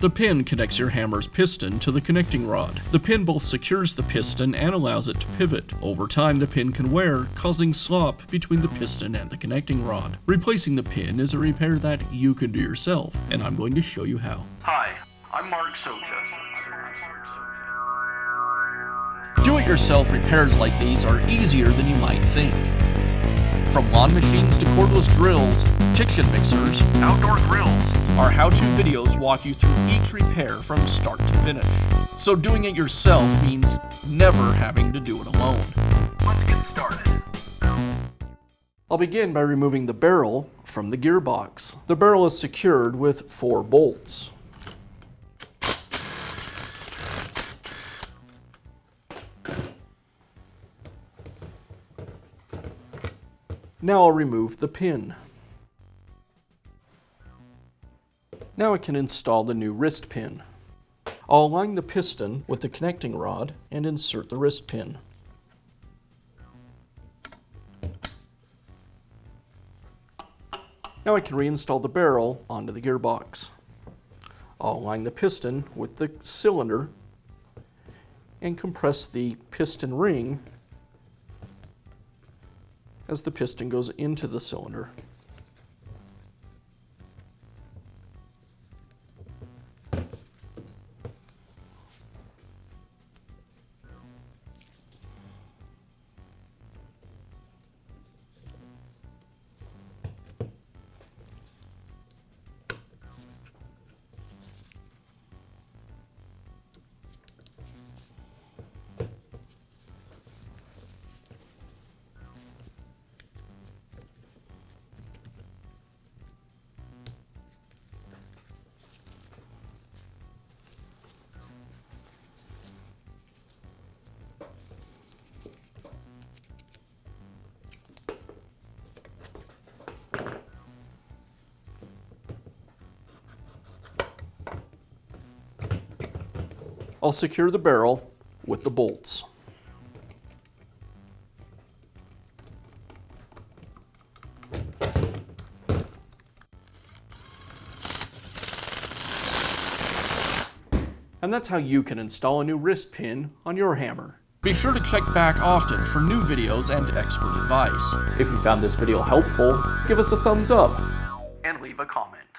The pin connects your hammer's piston to the connecting rod. The pin both secures the piston and allows it to pivot. Over time, the pin can wear, causing slop between the piston and the connecting rod. Replacing the pin is a repair that you can do yourself, and I'm going to show you how. Hi, I'm Mark Socha. Do-it-yourself repairs like these are easier than you might think. From lawn machines to cordless drills, kitchen mixers, Outdoor grills. our how-to videos walk you through each repair from start to finish. So doing it yourself means never having to do it alone. Let's get started. I'll begin by removing the barrel from the gearbox. The barrel is secured with 4 bolts. Now I'll remove the pin. Now I can install the new wrist pin. I'll align the piston with the connecting rod and insert the wrist pin. Now I can reinstall the barrel onto the gearbox. I'll align the piston with the cylinder and compress the piston ring as the piston goes into the cylinder. I'll secure the barrel with the bolts. And that's how you can install a new wrist pin on your hammer. Be sure to check back often for new videos and expert advice. If you found this video helpful, give us a thumbs up And leave a comment.